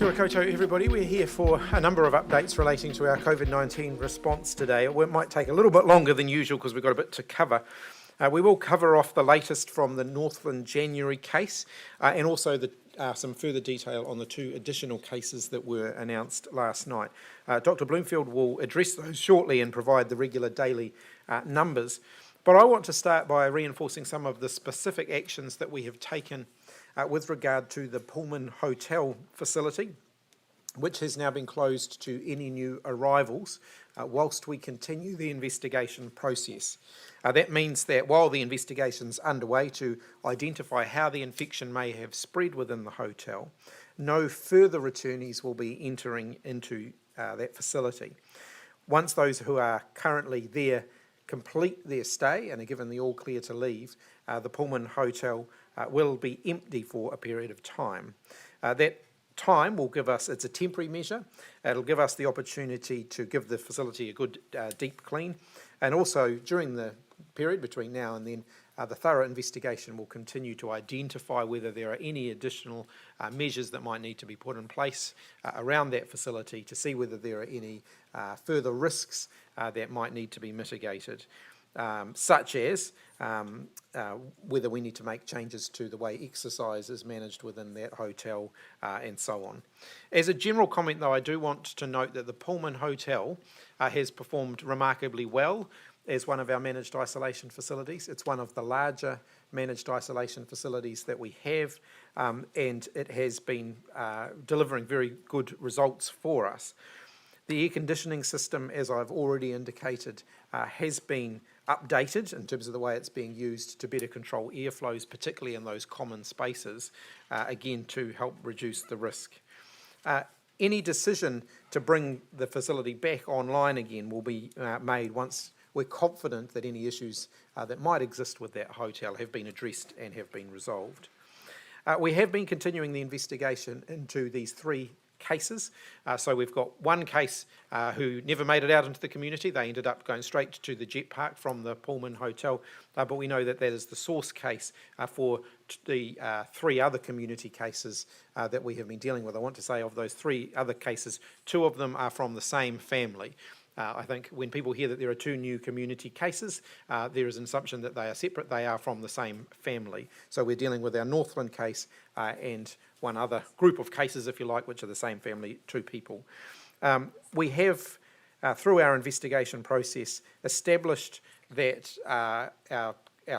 Kia ora koutou, everybody. We're here for a number of updates relating to our COVID-19 response today. It might take a little bit longer than usual because we've got a bit to cover. We will cover off the latest from the Northland January case and also some further detail on the 2 additional cases that were announced last night. Dr. Bloomfield will address those shortly and provide the regular daily numbers. But I want to start by reinforcing some of the specific actions that we have taken with regard to the Pullman Hotel facility, which has now been closed to any new arrivals whilst we continue the investigation process. That means that while the investigation's underway to identify how the infection may have spread within the hotel, no further returnees will be entering into that facility. Once those who are currently there complete their stay and are given the all clear to leave, the Pullman Hotel will be empty for a period of time. That time will give us, it's a temporary measure, it'll give us the opportunity to give the facility a good deep clean, and also during the period between now and then, the thorough investigation will continue to identify whether there are any additional measures that might need to be put in place around that facility to see whether there are any further risks that might need to be mitigated, such as whether we need to make changes to the way exercise is managed within that hotel and so on. As a general comment though, I do want to note that the Pullman Hotel has performed remarkably well as one of our managed isolation facilities. It's one of the larger managed isolation facilities that we have, and it has been delivering very good results for us. The air conditioning system, as I've already indicated, has been updated in terms of the way it's being used to better control airflows, particularly in those common spaces, again to help reduce the risk. Any decision to bring the facility back online again will be made once we're confident that any issues that might exist with that hotel have been addressed and have been resolved. We have been continuing the investigation into these 3 cases. So we've got one case who never made it out into the community. They ended up going straight to the jet park from the Pullman Hotel, but we know that that is the source case for the 3 other community cases that we have been dealing with. I want to say of those 3 other cases, 2 of them are from the same family. I think when people hear that there are 2 new community cases, there is an assumption that they are separate. They are from the same family. So we're dealing with our Northland case and one other group of cases, if you like, which are the same family, 2 people. We have, through our investigation process, established that our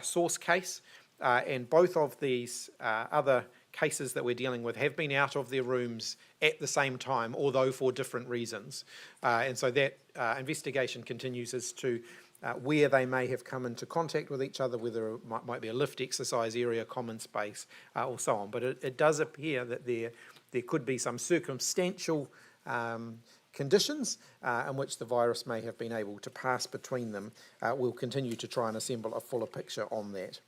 source case and both of these other cases that we're dealing with have been out of their rooms at the same time, although for different reasons. And so that investigation continues as to where they may have come into contact with each other, whether it might be a lift, exercise area, common space, or so on. But it does appear that there could be some circumstantial conditions in which the virus may have been able to pass between them. We'll continue to try and assemble a fuller picture on that.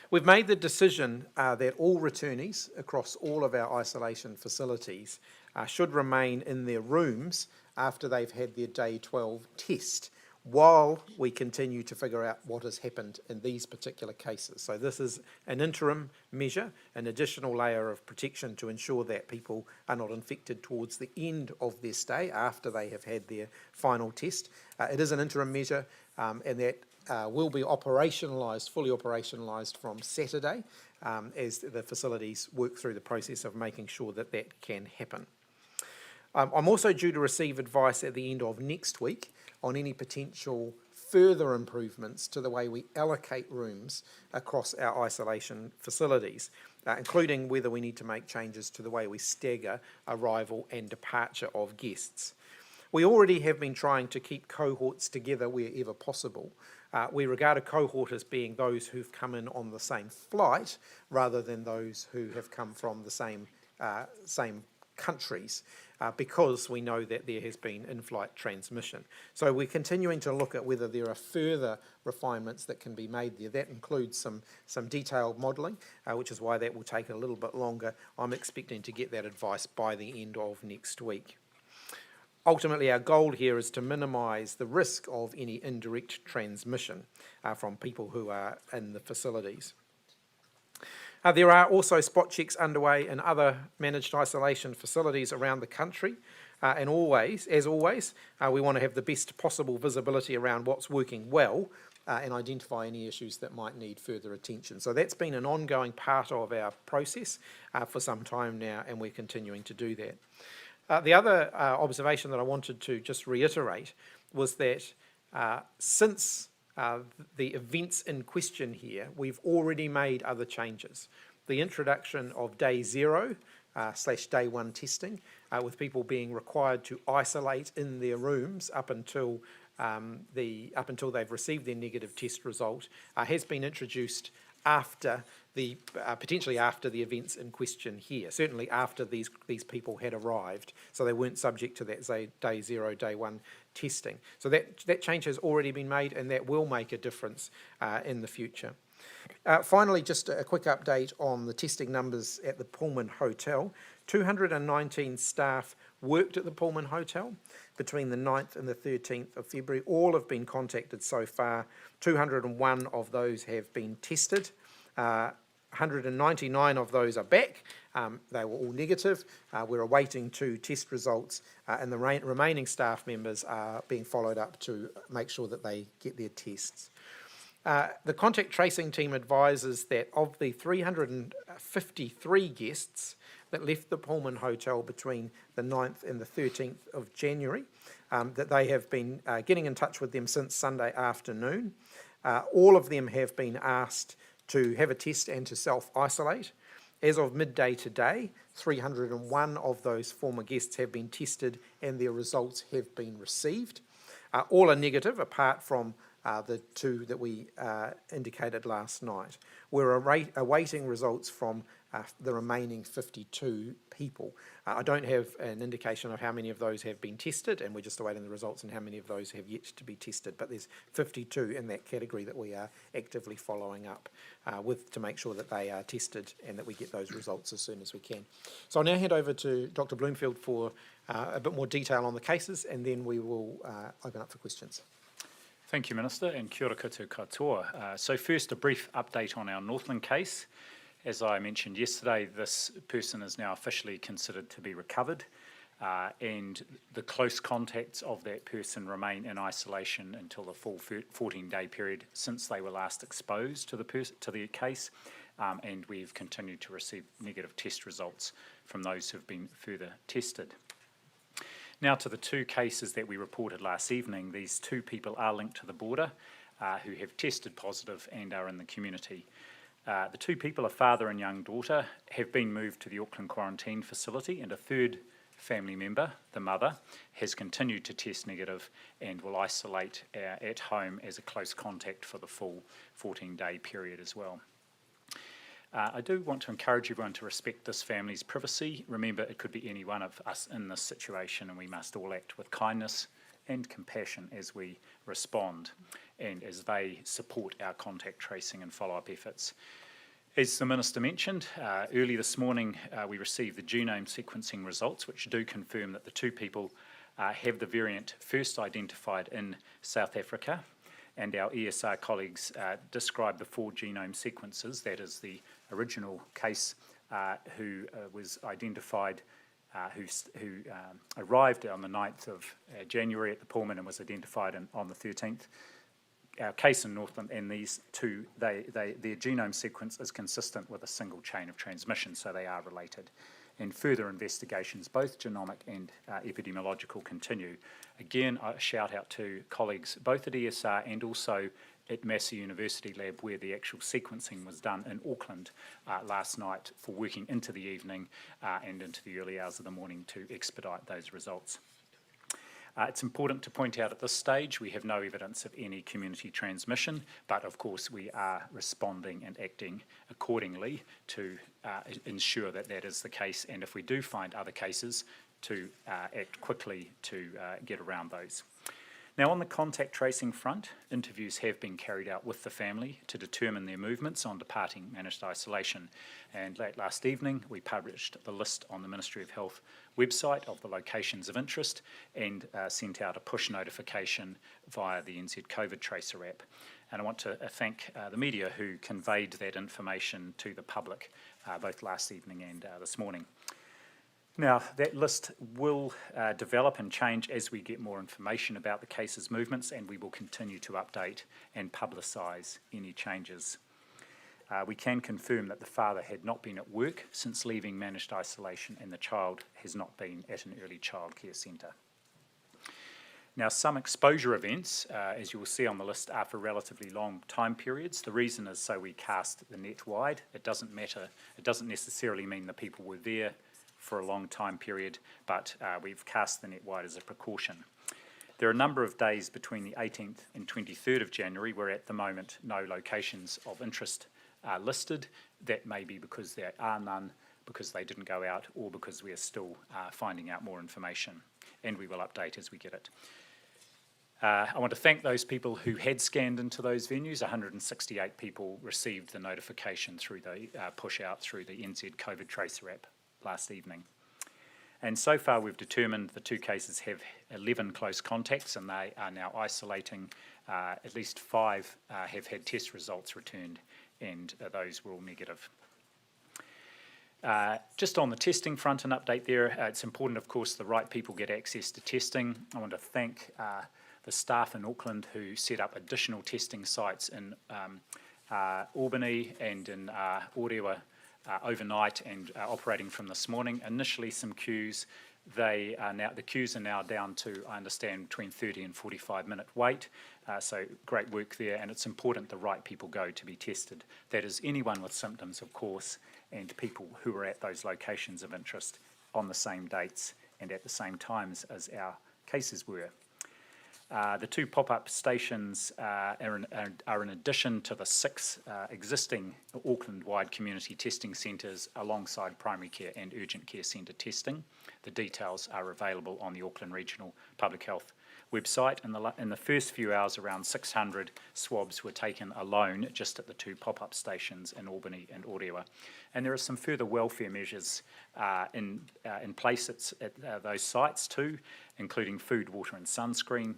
We've made the decision that all returnees across all of our isolation facilities should remain in their rooms after they've had their day 12 test, while we continue to figure out what has happened in these particular cases. So this is an interim measure, an additional layer of protection to ensure that people are not infected towards the end of their stay after they have had their final test. It is an interim measure, and that will be operationalised, fully operationalised from Saturday as the facilities work through the process of making sure that that can happen. I'm also due to receive advice at the end of next week on any potential further improvements to the way we allocate rooms across our isolation facilities, including whether we need to make changes to the way we stagger arrival and departure of guests. We already have been trying to keep cohorts together wherever possible. We regard a cohort as being those who've come in on the same flight rather than those who have come from the same countries, because we know that there has been in-flight transmission. So we're continuing to look at whether there are further refinements that can be made there. That includes some detailed modelling, which is why that will take a little bit longer. I'm expecting to get that advice by the end of next week. Ultimately, our goal here is to minimise the risk of any indirect transmission from people who are in the facilities. There are also spot checks underway in other managed isolation facilities around the country. And as always, we want to have the best possible visibility around what's working well and identify any issues that might need further attention. So that's been an ongoing part of our process for some time now, and we're continuing to do that. The other observation that I wanted to just reiterate was that since the events in question here, we've already made other changes. The introduction of day 0 / day 1 testing, with people being required to isolate in their rooms up until they've received their negative test result, has been introduced after potentially after the events in question here, certainly after these people had arrived, so they weren't subject to that, say, day 0, day 1 testing. So that change has already been made, and that will make a difference in the future. Finally, just a quick update on the testing numbers at the Pullman Hotel. 219 staff worked at the Pullman Hotel between the 9th and the 13th of February. All have been contacted so far. 201 of those have been tested. 199 of those are back. They were all negative. We're awaiting 2 test results, and the remaining staff members are being followed up to make sure that they get their tests. The contact tracing team advises that of the 353 guests that left the Pullman Hotel between the 9th and the 13th of January, that they have been getting in touch with them since Sunday afternoon. All of them have been asked to have a test and to self-isolate. As of midday today, 301 of those former guests have been tested and their results have been received. All are negative, apart from the 2 that we indicated last night. We're awaiting results from the remaining 52 people. I don't have an indication of how many of those have been tested, and we're just awaiting the results and how many of those have yet to be tested, but there's 52 in that category that we are actively following up with to make sure that they are tested and that we get those results as soon as we can. So I'll now hand over to Dr. Bloomfield for a bit more detail on the cases, and then we will open up for questions. Thank you, Minister, and kia ora koutou katoa. So first, a brief update on our Northland case. As I mentioned yesterday, this person is now officially considered to be recovered, and the close contacts of that person remain in isolation until the full 14-day period since they were last exposed to the case, and we've continued to receive negative test results from those who have been further tested. Now to the 2 cases that we reported last evening. These 2 people are linked to the border who have tested positive and are in the community. The 2 people, a father and young daughter, have been moved to the Auckland quarantine facility, and a 3rd family member, the mother, has continued to test negative and will isolate at home as a close contact for the full 14-day period as well. I do want to encourage everyone to respect this family's privacy. Remember, it could be any one of us in this situation, and we must all act with kindness and compassion as we respond and as they support our contact tracing and follow-up efforts. As the Minister mentioned, early this morning we received the genome sequencing results, which do confirm that the 2 people have the variant first identified in South Africa, and our ESR colleagues described the 4 genome sequences. That is the original case who was identified, who arrived on the 9th of January at the Pullman and was identified on the 13th. Our case in Northland, and these 2, their genome sequence is consistent with a single chain of transmission, so they are related. And further investigations, both genomic and epidemiological, continue. Again, a shout out to colleagues both at ESR and also at Massey University Lab, where the actual sequencing was done in Auckland last night, for working into the evening and into the early hours of the morning to expedite those results. It's important to point out at this stage we have no evidence of any community transmission, but of course we are responding and acting accordingly to ensure that that is the case, and if we do find other cases, to act quickly to get around those. Now, on the contact tracing front, interviews have been carried out with the family to determine their movements on departing managed isolation. And late last evening, we published the list on the Ministry of Health website of the locations of interest and sent out a push notification via the NZ COVID Tracer app. And I want to thank the media who conveyed that information to the public both last evening and this morning. Now, that list will develop and change as we get more information about the case's movements, and we will continue to update and publicise any changes. We can confirm that the father had not been at work since leaving managed isolation, and the child has not been at an early childcare centre. Now, some exposure events, as you will see on the list, are for relatively long time periods. The reason is so we cast the net wide. It doesn't matter, it doesn't necessarily mean that people were there for a long time period, but we've cast the net wide as a precaution. There are a number of days between the 18th and 23rd of January where at the moment no locations of interest are listed. That may be because there are none, because they didn't go out, or because we are still finding out more information, and we will update as we get it. I want to thank those people who had scanned into those venues. 168 people received the notification through the push out through the NZ COVID Tracer app last evening. And so far we've determined the 2 cases have 11 close contacts, and they are now isolating. At least 5 have had test results returned, and those were all negative. Just on the testing front, an update there. It's important, of course, the right people get access to testing. I want to thank the staff in Auckland who set up additional testing sites in Albany and in Orewa overnight and operating from this morning. Initially some queues. The queues are now down to, I understand, between 30 and 45-minute wait. So great work there, and it's important the right people go to be tested. That is anyone with symptoms, of course, and people who are at those locations of interest on the same dates and at the same times as our cases were. The 2 pop-up stations are in addition to the 6 existing Auckland-wide community testing centres alongside primary care and urgent care centre testing. The details are available on the Auckland Regional Public Health website. In the first few hours, around 600 swabs were taken alone just at the 2 pop-up stations in Albany and Orewa. And there are some further welfare measures in place at those sites too, including food, water and sunscreen.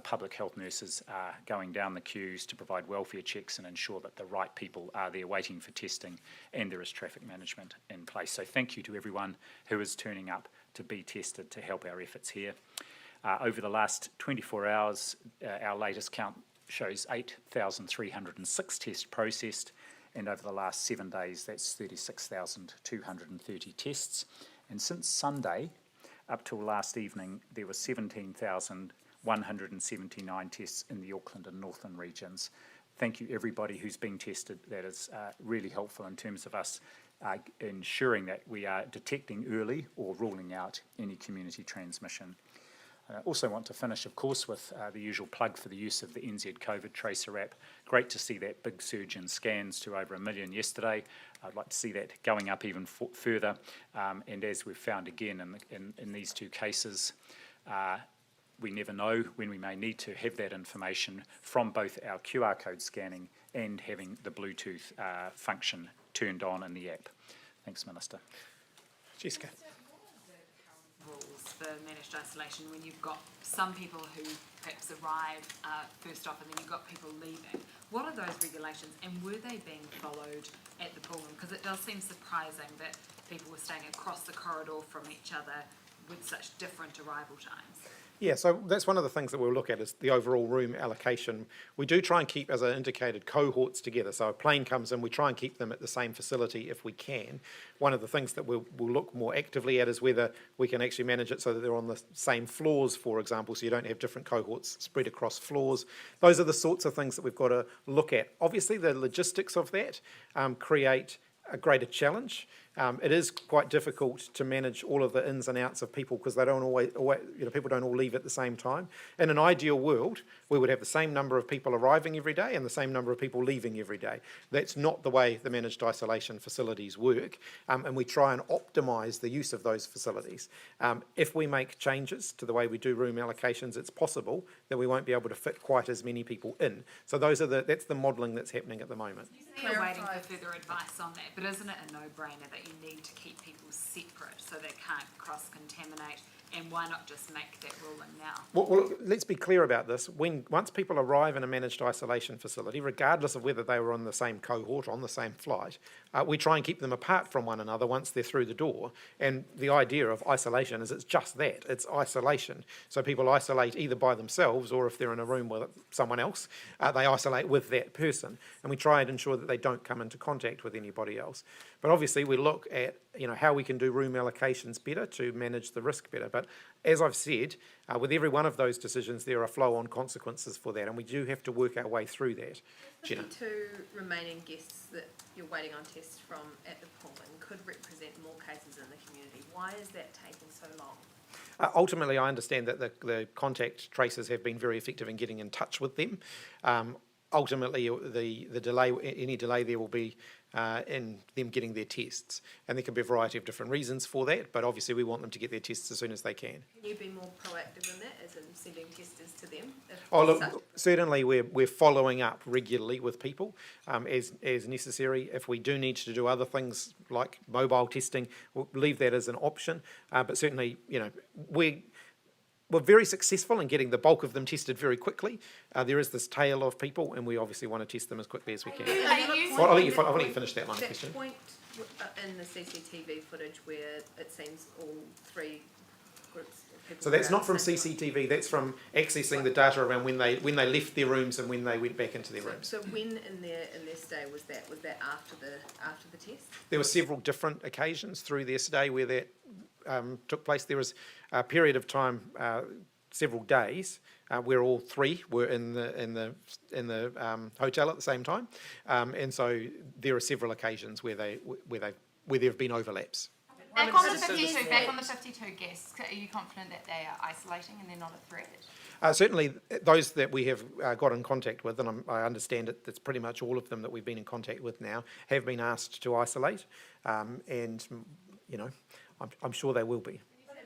Public health nurses are going down the queues to provide welfare checks and ensure that the right people are there waiting for testing, and there is traffic management in place. So thank you to everyone who is turning up to be tested to help our efforts here. Over the last 24 hours, our latest count shows 8,306 tests processed, and over the last 7 days, that's 36,230 tests. And since Sunday, up till last evening, there were 17,179 tests in the Auckland and Northland regions. Thank you everybody who's been tested. That is really helpful in terms of us ensuring that we are detecting early or ruling out any community transmission. I also want to finish, of course, with the usual plug for the use of the NZ COVID Tracer app. Great to see that big surge in scans to over 1 million yesterday. I'd like to see that going up even further. And as we've found again in these 2 cases, we never know when we may need to have that information from both our QR code scanning and having the Bluetooth function turned on in the app. Thanks, Minister. Jessica. Rules for managed isolation when you've got some people who perhaps arrive first off and then you've got people leaving. What are those regulations, and were they being followed at the ballroom? Because it does seem surprising that people were staying across the corridor from each other with such different arrival times. Yeah, so that's one of the things that we'll look at is the overall room allocation. We do try and keep, as I indicated, cohorts together. So a plane comes in, we try and keep them at the same facility if we can. One of the things that we'll look more actively at is whether we can actually manage it so that they're on the same floors, for example, so you don't have different cohorts spread across floors. Those are the sorts of things that we've got to look at. Obviously, the logistics of that create a greater challenge. It is quite difficult to manage all of the ins and outs of people because they don't always, people don't all leave at the same time. In an ideal world, we would have the same number of people arriving every day and the same number of people leaving every day. That's not the way the managed isolation facilities work, and we try and optimise the use of those facilities. If we make changes to the way we do room allocations, it's possible that we won't be able to fit quite as many people in. So that's the modelling that's happening at the moment. You're waiting for further advice on that, but isn't it a no-brainer that that you need to keep people separate so they can't cross-contaminate? And why not just make that ruling now? Well, let's be clear about this. Once people arrive in a managed isolation facility, regardless of whether they were on the same cohort, on the same flight, we try and keep them apart from one another once they're through the door. And the idea of isolation is it's just that, it's isolation. So people isolate either by themselves or if they're in a room with someone else, they isolate with that person. And we try and ensure that they don't come into contact with anybody else. But obviously we look at how we can do room allocations better to manage the risk better. But as I've said, with every one of those decisions, there are flow-on consequences for that, and we do have to work our way through that. Jenna? 52 remaining guests that you're waiting on tests from at the Pullman could represent more cases in the community. Why is that taking so long? Ultimately, I understand that the contact tracers have been very effective in getting in touch with them. Ultimately, the delay, any delay there will be in them getting their tests, and there can be a variety of different reasons for that. But obviously, we want them to get their tests as soon as they can. Can you be more proactive in that, as in sending testers to them? Oh, look, certainly we're following up regularly with people as necessary. If we do need to do other things like mobile testing, we'll leave that as an option. But certainly, we're very successful in getting the bulk of them tested very quickly. There is this tail of people, and we obviously want to test them as quickly as we can. I'll let you finish that line of question. That point in the CCTV footage where it seems all three groups of people... So that's were not from outside. CCTV, that's from accessing the data around when they left their rooms and when they went back into their rooms. So when in their stay was that? Was that after the test? There were several different occasions through their stay where that took place. There was a period of time, several days, where all three were in the hotel at the same time, and so there are several occasions where there have been overlaps. Back on the 52 guests, are you confident that they are isolating and they're not a threat? Certainly, those that we have got in contact with, and I understand it, that's pretty much all of them that we've been in contact with now, have been asked to isolate, and I'm sure they will be.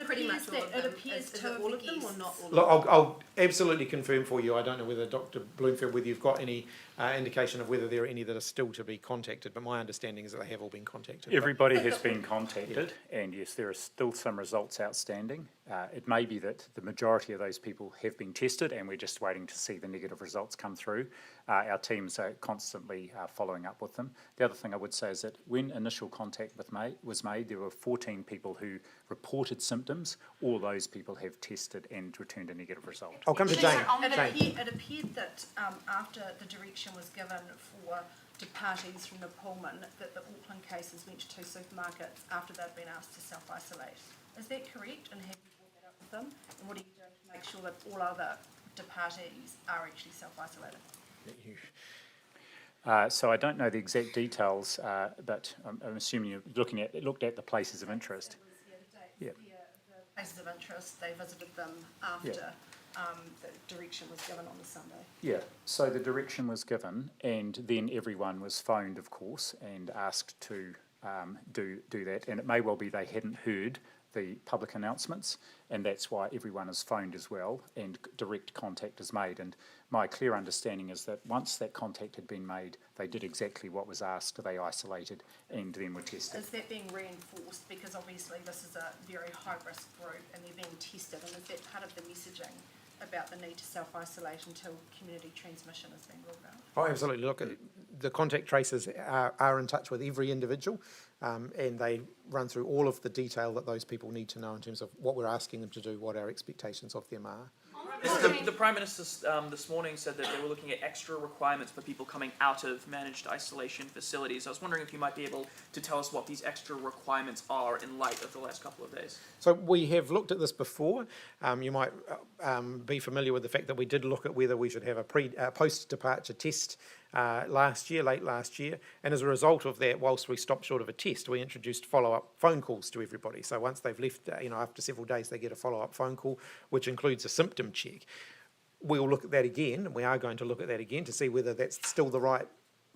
Pretty much all of them. It appears Is it to all the of them or guests. not all of them? Look, I'll absolutely confirm for you. I don't know whether Dr. Bloomfield, whether you've got any indication of whether there are any that are still to be contacted, but my understanding is that they have all been contacted. Everybody has been contacted, and yes, there are still some results outstanding. It may be that the majority of those people have been tested, and we're just waiting to see the negative results come through. Our teams are constantly following up with them. The other thing I would say is that when initial contact was made, there were 14 people who reported symptoms. All those people have tested and returned a negative result. I'll come to Jane. It appeared that after the direction was given for departees from the Pullman, that the Auckland cases went to two supermarkets after they'd been asked to self-isolate. Is that correct? And have you brought that up with them? And what are you doing to make sure that all other departees are actually self-isolated? So I don't know the exact details, but I'm assuming you looked at the places of interest. Yeah. The places of interest, they visited them after the direction was given on the Sunday. Yeah, so the direction was given, and then everyone was phoned, of course, and asked to do that. And it may well be they hadn't heard the public announcements, and that's why everyone is phoned as well, and direct contact is made. And my clear understanding is that once that contact had been made, they did exactly what was asked, they isolated and then were tested. Is that being reinforced? Because obviously this is a very high-risk group and they're being tested, and is that part of the messaging about the need to self-isolate until community transmission is being ruled out? Oh, absolutely. Look, the contact tracers are in touch with every individual, and they run through all of the detail that those people need to know in terms of what we're asking them to do, what our expectations of them are. The Prime Minister this morning said that they were looking at extra requirements for people coming out of managed isolation facilities. I was wondering if you might be able to tell us what these extra requirements are in light of the last couple of days. So we have looked at this before. You might be familiar with the fact that we did look at whether we should have a post-departure test late last year, and as a result of that, whilst we stopped short of a test, we introduced follow-up phone calls to everybody. So once they've left, after several days, they get a follow-up phone call, which includes a symptom check. We'll look at that again, and we are going to look at that again to see whether that's still the right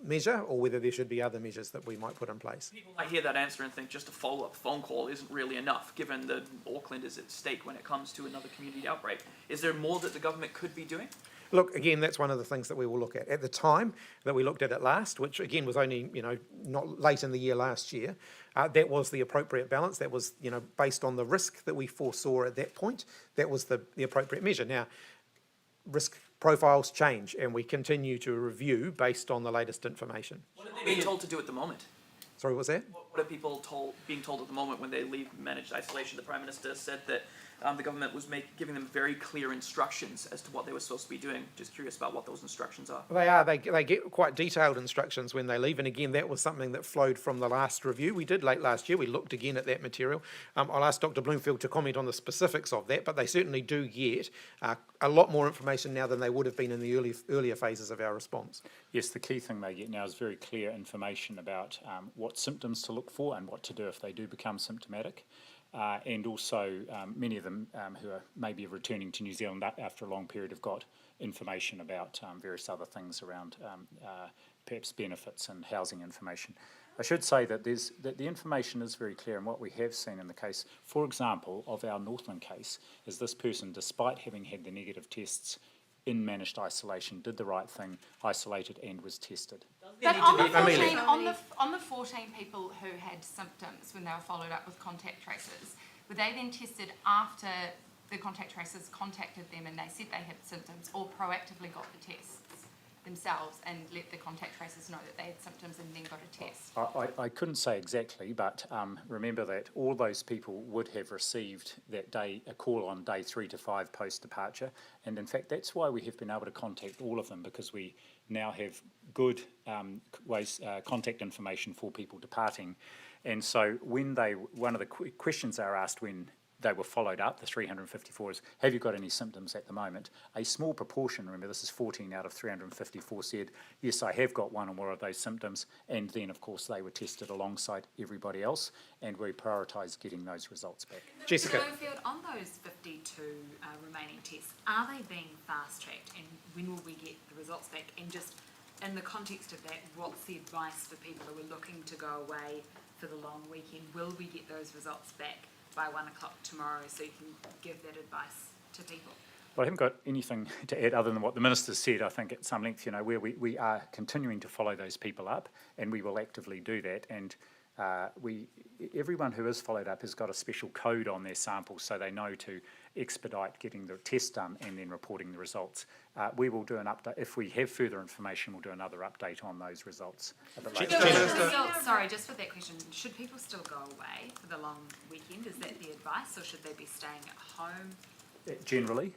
measure or whether there should be other measures that we might put in place. People might hear that answer and think just a follow-up phone call isn't really enough, given that Auckland is at stake when it comes to another community outbreak. Is there more that the government could be doing? Look, again, that's one of the things that we will look at. At the time that we looked at it last, which again was only, not late in the year last year, that was the appropriate balance. That was, based on the risk that we foresaw at that point, that was the appropriate measure. Now, risk profiles change and we continue to review based on the latest information. What are they being told to do at the moment? Sorry, what was that? What are people being told at the moment when they leave managed isolation? The Prime Minister said that the government was giving them very clear instructions as to what they were supposed to be doing. Just curious about what those instructions are. They are. They get quite detailed instructions when they leave. And again, that was something that flowed from the last review we did late last year. We looked again at that material. I'll ask Dr. Bloomfield to comment on the specifics of that, but they certainly do get a lot more information now than they would have been in the earlier phases of our response. Yes, the key thing they get now is very clear information about what symptoms to look for and what to do if they do become symptomatic. And also many of them who are maybe returning to New Zealand after a long period have got information about various other things around perhaps benefits and housing information. I should say that the information is very clear, and what we have seen in the case, for example, of our Northland case, is this person, despite having had the negative tests in managed isolation, did the right thing, isolated and was tested. But on the, Amelia. 14, on the 14 people who had symptoms when they were followed up with contact tracers, were they then tested after the contact tracers contacted them and they said they had symptoms, or proactively got the tests themselves and let the contact tracers know that they had symptoms and then got a test? I couldn't say exactly, but remember that all those people would have received that day a call on day 3 to 5 post-departure, and in fact that's why we have been able to contact all of them, because we now have good contact information for people departing. And so when one of the questions they were asked when they were followed up, the 354, is, have you got any symptoms at the moment? A small proportion, remember this is 14 out of 354, said, yes, I have got one or more of those symptoms, and then of course they were tested alongside everybody else, and we prioritised getting those results back. Jessica. Bloomfield, on those 52 remaining tests, are they being fast-tracked, and when will we get the results back? And just in the context of that, what's the advice for people who are looking to go away for the long weekend? Will we get those results back by 1 o'clock tomorrow, so you can give that advice to people? Well, I haven't got anything to add other than what the Minister said, I think, at some length, where we are continuing to follow those people up, and we will actively do that. And everyone who is followed up has got a special code on their sample, so they know to expedite getting the test done and then reporting the results. We will do an update. If we have further information, we'll do another update on those results a bit later. Sorry, just for that question, should people still go away for the long weekend? Is that the advice, or should they be staying at home? Generally,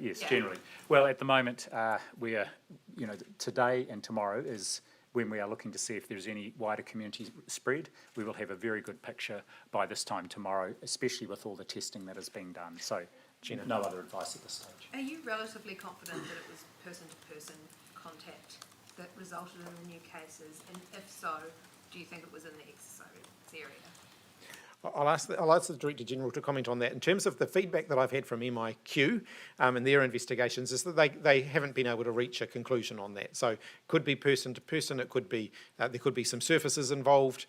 yes, Yeah. generally. Well, at the moment, we are, today and tomorrow is when we are looking to see if there's any wider community spread. We will have a very good picture by this time tomorrow, especially with all the testing that is being done. So, no other advice at this stage. Are you relatively confident that it was person-to-person contact that resulted in the new cases? And if so, do you think it was in the exercise area? I'll ask the Director General to comment on that. In terms of the feedback that I've had from MIQ and their investigations, is that they haven't been able to reach a conclusion on that. So it could be person to person, it could be there could be some surfaces involved.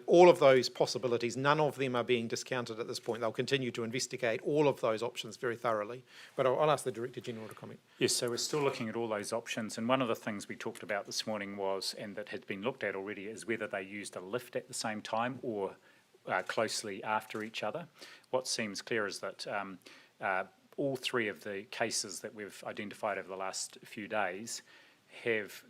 All of those possibilities, none of them are being discounted at this point. They'll continue to investigate all of those options very thoroughly. But I'll ask the Director General to comment. Yes, so we're still looking at all those options, and one of the things we talked about this morning was, and that had been looked at already, is whether they used a lift at the same time or closely after each other. What seems clear is that all three of the cases that we've identified over the last few days have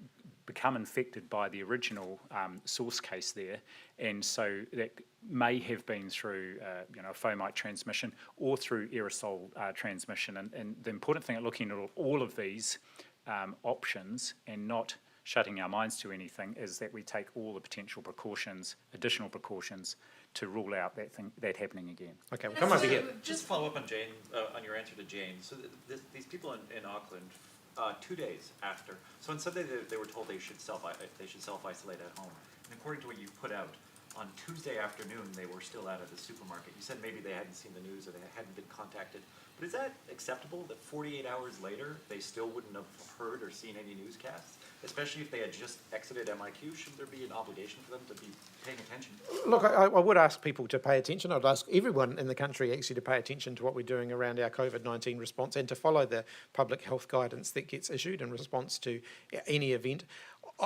become infected by the original source case there, and so that may have been through a fomite transmission or through aerosol transmission. And the important thing at looking at all of these options and not shutting our minds to anything is that we take all the potential precautions, additional precautions, to rule out that happening again. Okay, we'll come over here. Just follow up on Jane, on your answer to Jane. So these people in Auckland, 2 days after, so on Sunday they were told they should self-isolate at home. And according to what you put out, on Tuesday afternoon, they were still out of the supermarket. You said maybe they hadn't seen the news or they hadn't been contacted. But is that acceptable that 48 hours later, they still wouldn't have heard or seen any newscasts? Especially if they had just exited MIQ, should there be an obligation for them to be paying attention? Look, I would ask people to pay attention. I'd ask everyone in the country actually to pay attention to what we're doing around our COVID-19 response and to follow the public health guidance that gets issued in response to any event.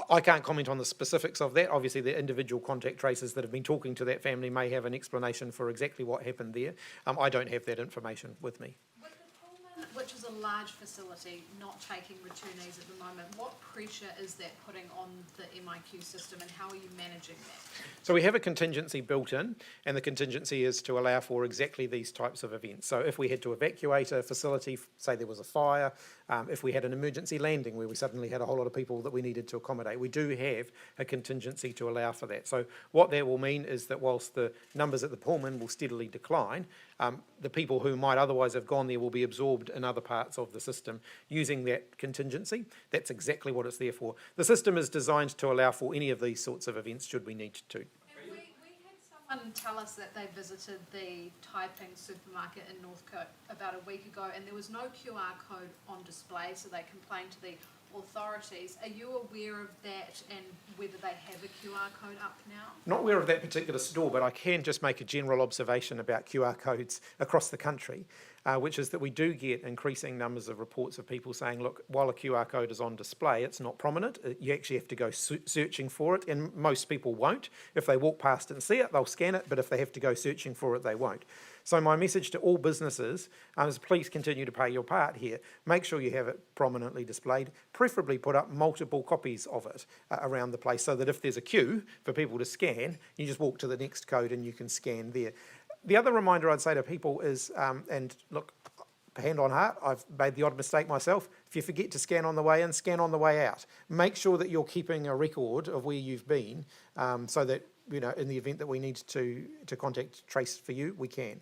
I can't comment on the specifics of that. Obviously, the individual contact tracers that have been talking to that family may have an explanation for exactly what happened there. I don't have that information with me. With the Pullman, which is a large facility, not taking returnees at the moment, what pressure is that putting on the MIQ system and how are you managing that? So we have a contingency built in, and the contingency is to allow for exactly these types of events. So if we had to evacuate a facility, say there was a fire, if we had an emergency landing where we suddenly had a whole lot of people that we needed to accommodate, we do have a contingency to allow for that. So what that will mean is that whilst the numbers at the Pullman will steadily decline, the people who might otherwise have gone there will be absorbed in other parts of the system using that contingency. That's exactly what it's there for. The system is designed to allow for any of these sorts of events should we need to. We had someone tell us that they visited the Taiping supermarket in Northcote about a week ago and there was no QR code on display, so they complained to the authorities. Are you aware of that and whether they have a QR code up now? Not aware of that particular store, but I can just make a general observation about QR codes across the country, which is that we do get increasing numbers of reports of people saying, look, while a QR code is on display, it's not prominent. You actually have to go searching for it, and most people won't. If they walk past and see it, they'll scan it, but if they have to go searching for it, they won't. So my message to all businesses is please continue to play your part here. Make sure you have it prominently displayed, preferably put up multiple copies of it around the place so that if there's a queue for people to scan, you just walk to the next code and you can scan there. The other reminder I'd say to people is, and look, hand on heart, I've made the odd mistake myself. If you forget to scan on the way in, scan on the way out. Make sure that you're keeping a record of where you've been so that, you know, in the event that we need to contact trace for you, we can.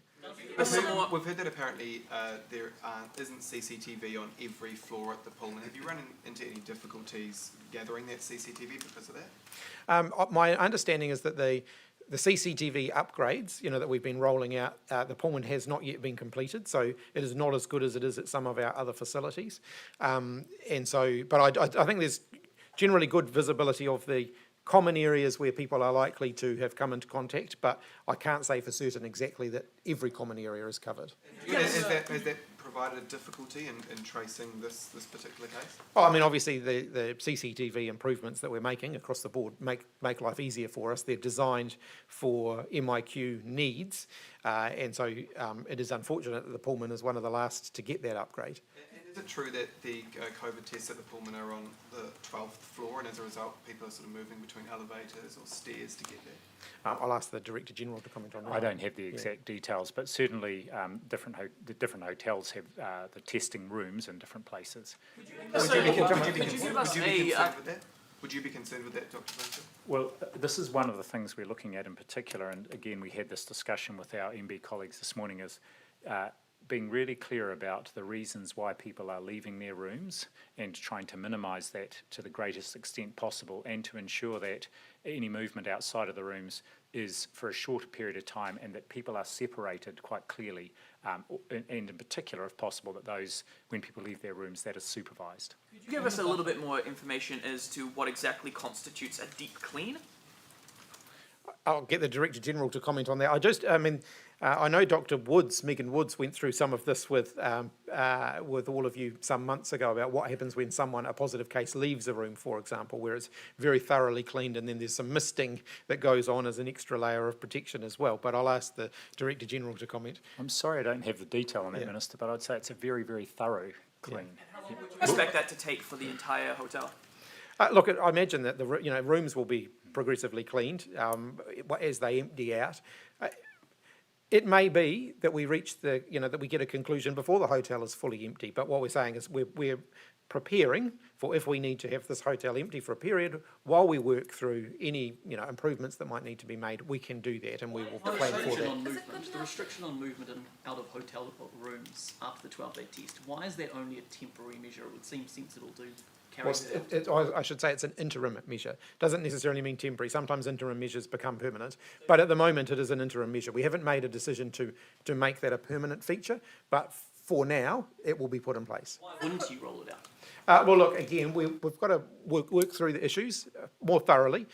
We've heard that apparently there isn't CCTV on every floor at the Pullman. Have you run into any difficulties gathering that CCTV because of that? My understanding is that the CCTV upgrades, you know, that we've been rolling out, the Pullman has not yet been completed, so it is not as good as it is at some of our other facilities. But I think there's generally good visibility of the common areas where people are likely to have come into contact, but I can't say for certain exactly that every common area is covered. Has that provided a difficulty in tracing this particular case? Oh, I mean, obviously the CCTV improvements that we're making across the board make life easier for us. They're designed for MIQ needs, and so it is unfortunate that the Pullman is one of the last to get that upgrade. Is it true that the COVID tests at the Pullman are on the 12th floor, and as a result, people are sort of moving between elevators or stairs to get there? I'll ask the Director General to comment on that. I don't have the exact details, but certainly different hotels have the testing rooms in different places. Would you give us Would you be concerned with that, Dr. Vincent? Well, this is one of the things we're looking at in particular, and again, we had this discussion with our MB colleagues this morning, is being really clear about the reasons why people are leaving their rooms and trying to minimise that to the greatest extent possible, and to ensure that any movement outside of the rooms is for a shorter period of time and that people are separated quite clearly, and in particular, if possible, that those, when people leave their rooms, that is supervised. Could you give us a little bit more information as to what exactly constitutes a deep clean? I'll get the Director General to comment on that. I know Dr. Woods, Megan Woods, went through some of this with all of you some months ago about what happens when a positive case leaves a room, for example, where it's very thoroughly cleaned and then there's some misting that goes on as an extra layer of protection as well. But I'll ask the Director General to comment. I'm sorry I don't have the detail on that, Minister, but I'd say it's a very, very thorough clean. Would you expect that to take for the entire hotel? Look, I imagine that the rooms will be progressively cleaned as they empty out. It may be that we reach that we get a conclusion before the hotel is fully empty. But what we're saying is we're preparing for if we need to have this hotel empty for a period while we work through any improvements that might need to be made. We can do that, and we will plan for that. The restriction on movement in out of hotel rooms after the 12-day test. Why is that only a temporary measure? It would seem sensible to carrying it out? I should say it's an interim measure. Doesn't necessarily mean temporary. Sometimes interim measures become permanent, but at the moment it is an interim measure. We haven't made a decision to make that a permanent feature, but for now it will be put in place. Why wouldn't you roll it out? Well, look, again, we've got to work through the issues more thoroughly.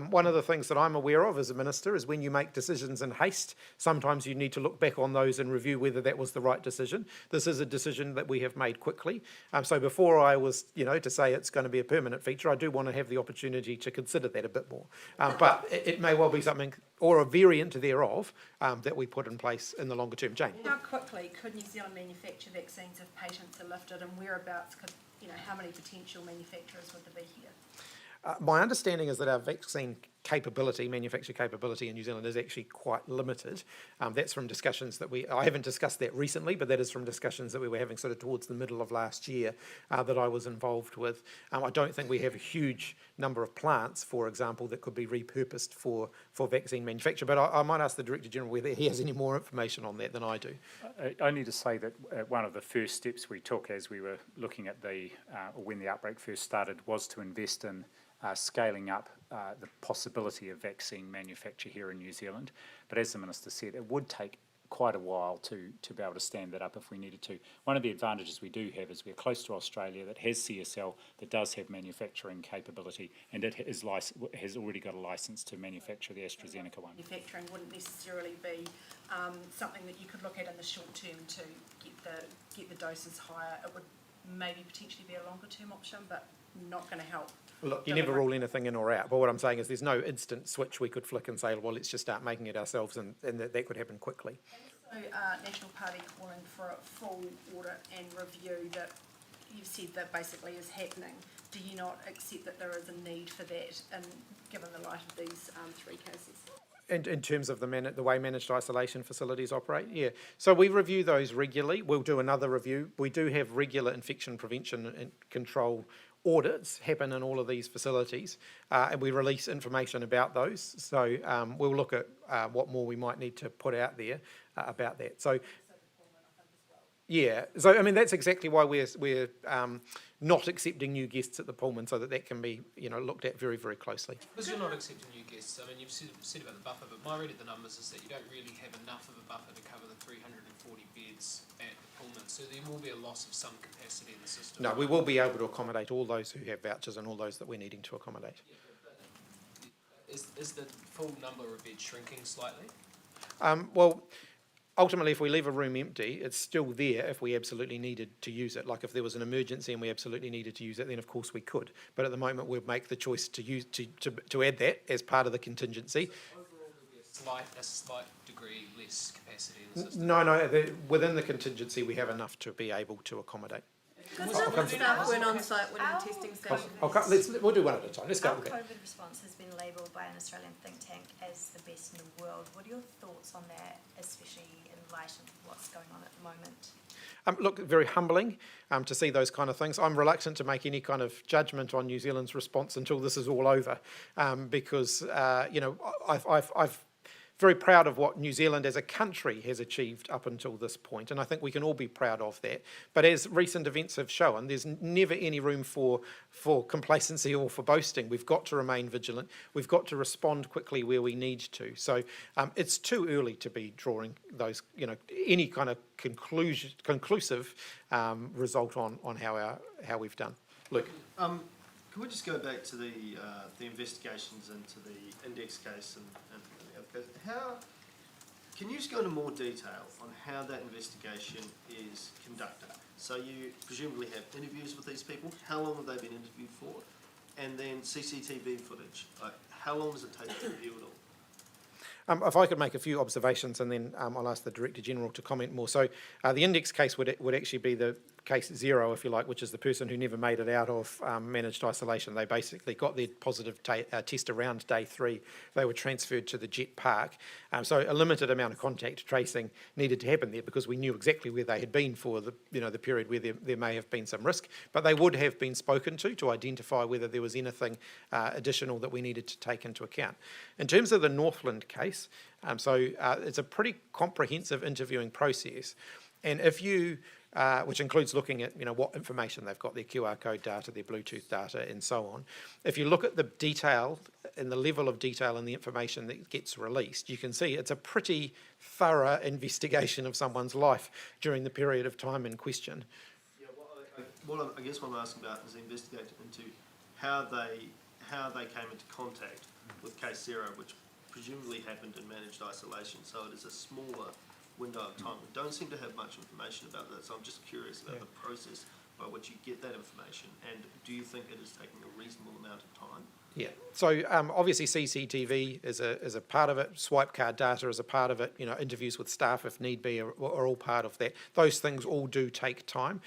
One of the things that I'm aware of as a minister is when you make decisions in haste, sometimes you need to look back on those and review whether that was the right decision. This is a decision that we have made quickly. So before I was, to say it's going to be a permanent feature, I do want to have the opportunity to consider that a bit more. But it may well be something, or a variant thereof, that we put in place in the longer term. Jane? How quickly could New Zealand manufacture vaccines if patents are lifted, and whereabouts could, how many potential manufacturers would there be here? My understanding is that our vaccine manufacture capability in New Zealand is actually quite limited. That's from discussions that I haven't discussed that recently, but that is from discussions that we were having sort of towards the middle of last year that I was involved with. I don't think we have a huge number of plants, for example, that could be repurposed for vaccine manufacture, but I might ask the Director General whether he has any more information on that than I do. Only to say that one of the first steps we took as we were looking at when the outbreak first started was to invest in scaling up the possibility of vaccine manufacture here in New Zealand. But as the Minister said, it would take quite a while to be able to stand that up if we needed to. One of the advantages we do have is we're close to Australia that has CSL, that does have manufacturing capability, and it has already got a licence to manufacture the AstraZeneca one. Manufacturing wouldn't necessarily be something that you could look at in the short term to get the doses higher. It would maybe potentially be a longer term option, but not going to help. Look, you never rule anything in or out, but what I'm saying is there's no instant switch we could flick and say, well, let's just start making it ourselves, and that could happen quickly. So, National Party calling for a full audit and review that you've said that basically is happening. Do you not accept that there is a need for that, and given the light of these 3 cases? In terms of the way managed isolation facilities operate, yeah. So we review those regularly. We'll do another review. We do have regular infection prevention and control audits happen in all of these facilities, and we release information about those. So we'll look at what more we might need to put out there about that. So, yeah. So I mean that's exactly why we're not accepting new guests at the Pullman, so that can be looked at very, very closely. Because you're not accepting new guests, I mean, you've said about the buffer, but my read of the numbers is that you don't really have enough of a buffer to cover the 340 beds at the Pullman, so there will be a loss of some capacity in the system. No, we will be able to accommodate all those who have vouchers and all those that we're needing to accommodate. Yeah, is the full number of beds shrinking slightly? Well, ultimately, if we leave a room empty, it's still there if we absolutely needed to use it. Like if there was an emergency and we absolutely needed to use it, then of course we could. But at the moment, we'll make the choice to add that as part of the contingency. So overall, there'll be a slight degree less capacity in the system? No, within the contingency, we have enough to be able to accommodate. Good staff weren't on site when the testing station. We'll do one at a time. Let's go Our with that. COVID response has been labelled by an Australian think tank as the best in the world. What are your thoughts on that, especially in light of what's going on at the moment? Look, very humbling to see those kind of things. I'm reluctant to make any kind of judgment on New Zealand's response until this is all over, because I've very proud of what New Zealand as a country has achieved up until this point, and I think we can all be proud of that. But as recent events have shown, there's never any room for complacency or for boasting. We've got to remain vigilant. We've got to respond quickly where we need to. So it's too early to be drawing those, any kind of conclusive result on how we've done. Luke. Can we just go back to the investigations into the index case and the other case? Can you just go into more detail on how that investigation is conducted? So you presumably have interviews with these people. How long have they been interviewed for? And then CCTV footage. Like, how long does it take to review it all? If I could make a few observations, and then I'll ask the Director General to comment more. So the index case would actually be the case 0, if you like, which is the person who never made it out of managed isolation. They basically got their positive test around day 3. They were transferred to the Jet Park. So a limited amount of contact tracing needed to happen there because we knew exactly where they had been for the period where there may have been some risk. But they would have been spoken to identify whether there was anything additional that we needed to take into account. In terms of the Northland case, it's a pretty comprehensive interviewing process. And if you which includes looking at, what information they've got, their QR code data, their Bluetooth data, and so on. If you look at the detail and the level of detail in the information that gets released, you can see it's a pretty thorough investigation of someone's life during the period of time in question. Yeah, I guess what I'm asking about is investigate into how they came into contact with case 0, which presumably happened in managed isolation, so it is a smaller window of time. We don't seem to have much information about that, so I'm just curious about the process by which you get that information, and do you think it is taking a reasonable amount of time? Yeah, so obviously CCTV is a part of it, swipe card data is a part of it, interviews with staff if need be are all part of that. Those things all do take time.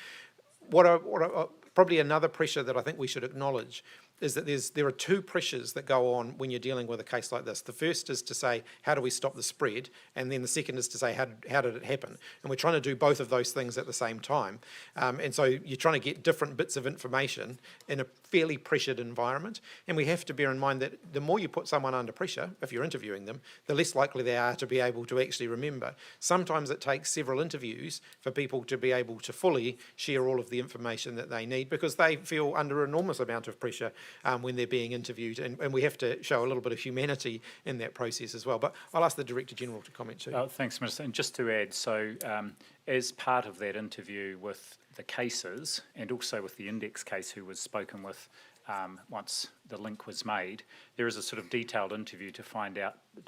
Probably another pressure that I think we should acknowledge is that there are two pressures that go on when you're dealing with a case like this. The first is to say, how do we stop the spread? And then the second is to say, how did it happen? And we're trying to do both of those things at the same time. And so you're trying to get different bits of information in a fairly pressured environment. And we have to bear in mind that the more you put someone under pressure, if you're interviewing them, the less likely they are to be able to actually remember. Sometimes it takes several interviews for people to be able to fully share all of the information that they need, because they feel under an enormous amount of pressure when they're being interviewed, and we have to show a little bit of humanity in that process as well. But I'll ask the Director General to comment too. Thanks, Minister. And just to add, so as part of that interview with the cases and also with the index case who was spoken with once the link was made, there is a sort of detailed interview to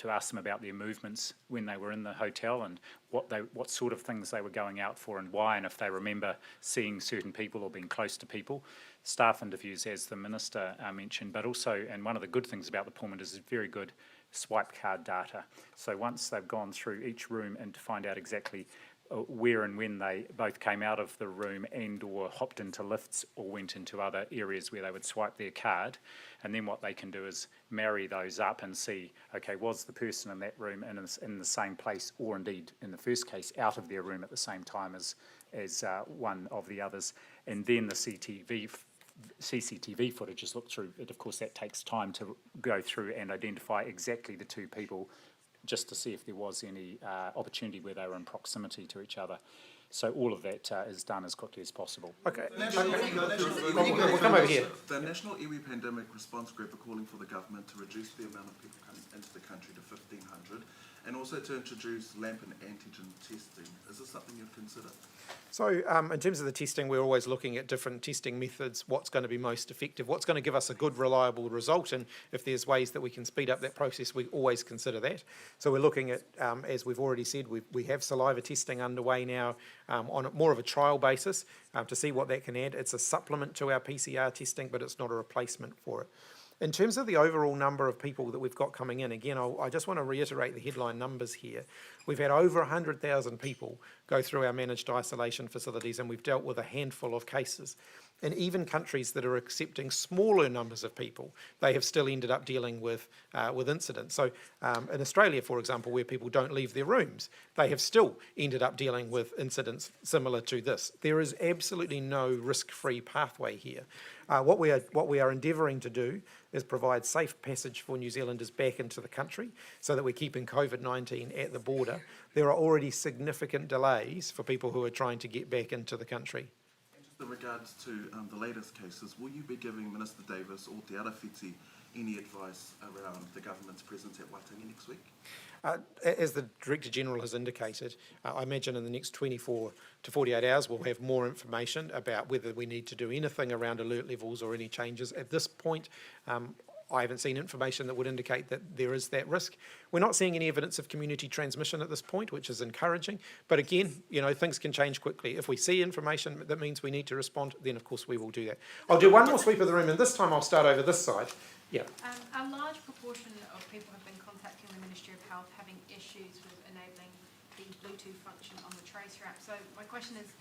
ask them about their movements when they were in the hotel and what sort of things they were going out for and why, and if they remember seeing certain people or being close to people. Staff interviews, as the Minister mentioned, but also, and one of the good things about the Pullman is very good swipe card data. So once they've gone through each room and to find out exactly where and when they both came out of the room and or hopped into lifts or went into other areas where they would swipe their card, and then what they can do is marry those up and see, okay, was the person in that room in the same place, or indeed in the first case out of their room at the same time as one of the others, and then the CCTV footage is looked through. Of course, that takes time to go through and identify exactly the two people, just to see if there was any opportunity where they were in proximity to each other. So all of that is done as quickly as possible. Okay. We'll come over here. The National Iwi Pandemic Response Group are calling for the government to reduce the amount of people coming into the country to 1,500, and also to introduce LAMP and antigen testing. Is this something you'd consider? So in terms of the testing, we're always looking at different testing methods, what's going to be most effective, what's going to give us a good, reliable result, and if there's ways that we can speed up that process, we always consider that. So we're looking at, as we've already said, we have saliva testing underway now on more of a trial basis to see what that can add. It's a supplement to our PCR testing, but it's not a replacement for it. In terms of the overall number of people that we've got coming in, again, I just want to reiterate the headline numbers here. We've had over 100,000 people go through our managed isolation facilities, and we've dealt with a handful of cases. And even countries that are accepting smaller numbers of people, they have still ended up dealing with incidents. So in Australia, for example, where people don't leave their rooms, they have still ended up dealing with incidents similar to this. There is absolutely no risk-free pathway here. What we are endeavouring to do is provide safe passage for New Zealanders back into the country so that we're keeping COVID-19 at the border. There are already significant delays for people who are trying to get back into the country. In regards to the latest cases, will you be giving Minister Davis or Te Arawhiti any advice around the government's presence at Waitangi next week? As the Director General has indicated, I imagine in the next 24 to 48 hours we'll have more information about whether we need to do anything around alert levels or any changes. At this point, I haven't seen information that would indicate that there is that risk. We're not seeing any evidence of community transmission at this point, which is encouraging. But again, things can change quickly. If we see information that means we need to respond, then of course we will do that. I'll do one more sweep of the room, and this time I'll start over this side. Yeah. A large proportion of people have been contacting the Ministry of Health having issues with enabling the Bluetooth function on the Tracer app. So my question is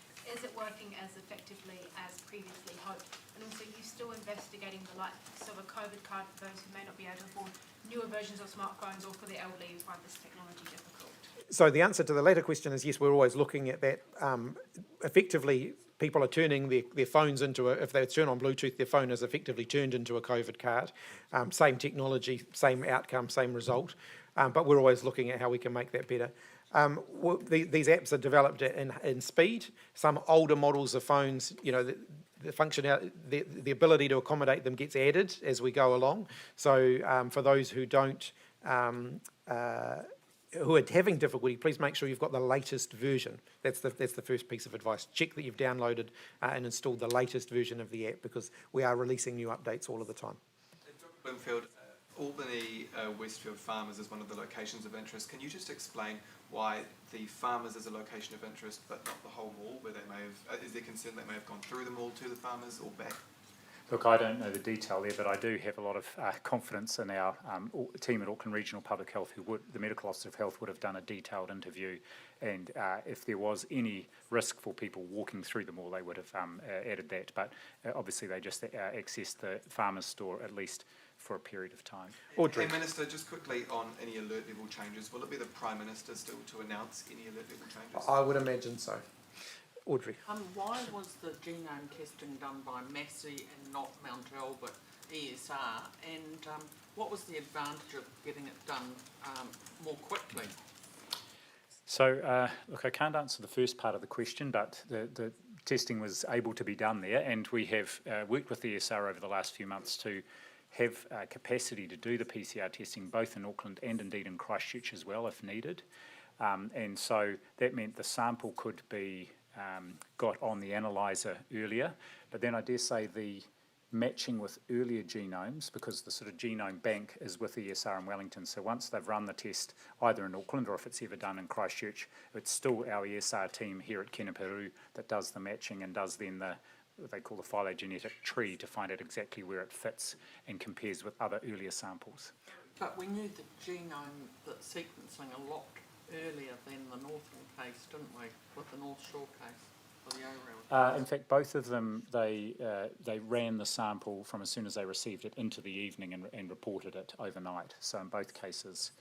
it working as effectively as previously hoped? And also, are you still investigating the likes of a COVID card for those who may not be able to afford newer versions of smartphones, or for the elderly who find this technology difficult? So the answer to the latter question is yes, we're always looking at that. Effectively, people are turning their phones into if they turn on Bluetooth, their phone is effectively turned into a COVID card. Same technology, same outcome, same result. but we're always looking at how we can make that better. These apps are developed in speed. Some older models of phones, the functionality, the ability to accommodate them gets added as we go along. So for those who don't, who are having difficulty, please make sure you've got the latest version. That's the first piece of advice. Check that you've downloaded and installed the latest version of the app, because we are releasing new updates all of the time. Bloomfield, Albany Westfield Farmers is one of the locations of interest. Can you just explain why the Farmers is a location of interest but not the whole mall, where they may have, is there concern they may have gone through the mall to the Farmers or back? Look, I don't know the detail there, but I do have a lot of confidence in our team at Auckland Regional Public Health, the Medical Officer of Health would have done a detailed interview, and if there was any risk for people walking through the mall, they would have added that. But obviously they just accessed the Farmers store at least for a period of time. Audrey. Hey, Minister, just quickly on any alert level changes, will it be the Prime Minister still to announce any alert level changes? I would imagine so. Audrey. Why was the genome testing done by Massey and not Mount Albert ESR? And what was the advantage of getting it done more quickly? So, look, I can't answer the first part of the question, but the testing was able to be done there, and we have worked with ESR over the last few months to have capacity to do the PCR testing both in Auckland and indeed in Christchurch as well if needed. And so that meant the sample could be got on the analyzer earlier, but then I dare say the matching with earlier genomes, because the sort of genome bank is with ESR in Wellington, so once they've run the test either in Auckland or if it's ever done in Christchurch, it's still our ESR team here at Keneperu that does the matching and does then what they call the phylogenetic tree to find out exactly where it fits and compares with other earlier samples. But we knew the genome, the sequencing a lot earlier than the Northern case, didn't we, with the North Shore case for the O-Rail? In fact, both of them, they ran the sample from as soon as they received it into the evening and reported it overnight. So in both cases,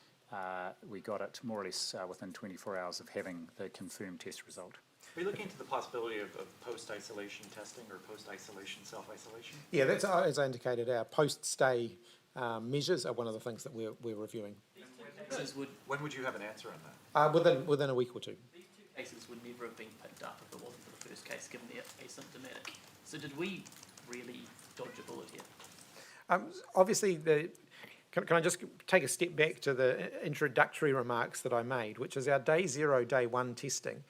we got it more or less within 24 hours of having the confirmed test result. Are you looking into the possibility of post-isolation testing or post-isolation self-isolation? Yeah, that's, as I indicated, our post-stay measures are one of the things that we're reviewing. When would you have an answer on that? Within a week or two. These two cases would never have been picked up if it wasn't for the first case, given they're asymptomatic. So did we really dodge a bullet here? Obviously, can I just take a step back to the introductory remarks that I made, which is our day 0, day 1 testing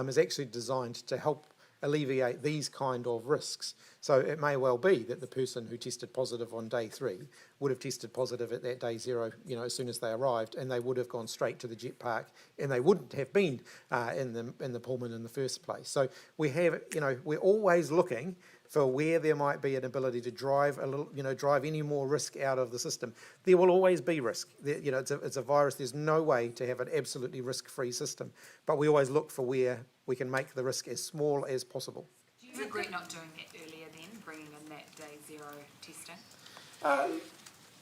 is actually designed to help alleviate these kind of risks. So it may well be that the person who tested positive on day 3 would have tested positive at that day 0, as soon as they arrived, and they would have gone straight to the jet park, and they wouldn't have been in the Pullman in the first place. So we have, we're always looking for where there might be an ability to drive drive any more risk out of the system. There will always be risk. It's a virus. There's no way to have an absolutely risk-free system, but we always look for where we can make the risk as small as possible. Do you regret not doing that earlier then, bringing in that day 0 testing?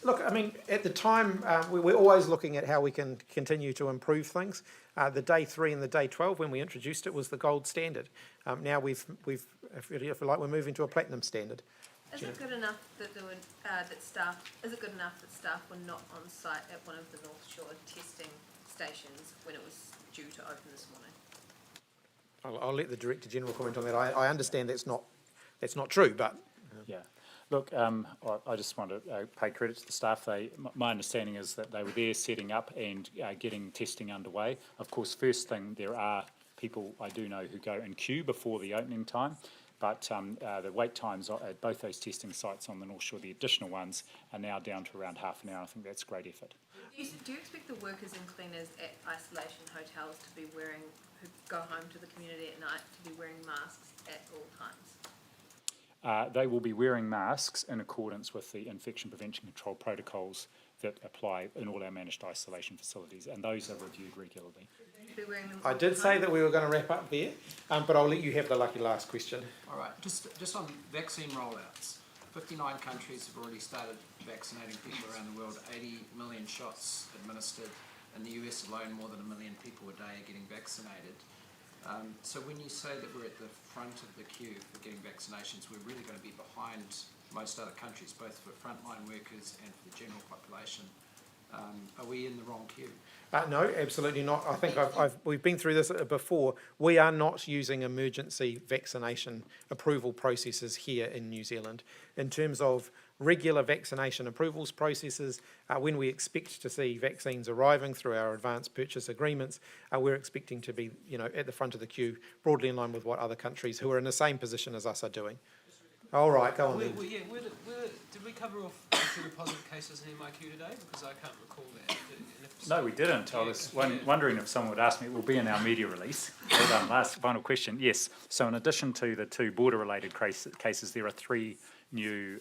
Look, I mean, at the time, we're always looking at how we can continue to improve things. The day 3 and the day 12, when we introduced it, was the gold standard. Now if you like, we're moving to a platinum standard. Is it good enough that staff were not on site at one of the North Shore testing stations when it was due to open this morning? I'll let the Director General comment on that. I understand that's not true, but Yeah. Look, I just want to pay credit to the staff. My understanding is that they were there setting up and getting testing underway. Of course, first thing, there are people I do know who go in queue before the opening time, but the wait times at both those testing sites on the North Shore, the additional ones, are now down to around half an hour. I think that's great effort. Do you expect the workers and cleaners at isolation hotels to be wearing, who go home to the community at night, to be wearing masks at all times? They will be wearing masks in accordance with the infection prevention control protocols that apply in all our managed isolation facilities, and those are reviewed regularly. Be wearing them I all did the say time? that we were going to wrap up there, but I'll let you have the lucky last question. All right, just on vaccine rollouts. 59 countries have already started vaccinating people around the world. 80 million shots administered. In the US alone, more than 1 million people a day are getting vaccinated. So when you say that we're at the front of the queue for getting vaccinations, we're really going to be behind most other countries, both for frontline workers and for the general population. Are we in the wrong queue? No, absolutely not. I think we've been through this before. We are not using emergency vaccination approval processes here in New Zealand. In terms of regular vaccination approvals processes, when we expect to see vaccines arriving through our advanced purchase agreements, we're expecting to be, at the front of the queue, broadly in line with what other countries who are in the same position as us are doing. All right, go on then. Did we cover off the positive cases in MIQ today? Because I can't recall that. No, we didn't. I was wondering if someone would ask me. It will be in our media release. Well done. Last final question. Yes. So in addition to the 2 border-related cases, there are 3 new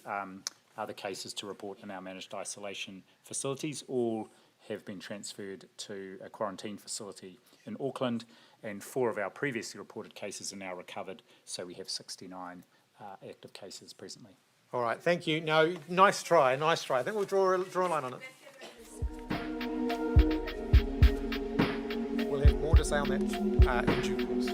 other cases to report in our managed isolation facilities. All have been transferred to a quarantine facility in Auckland, and 4 of our previously reported cases are now recovered. So we have 69 active cases presently. All right, thank you. No, nice try. I think we'll draw a line on it. We'll have more to say on that in due course.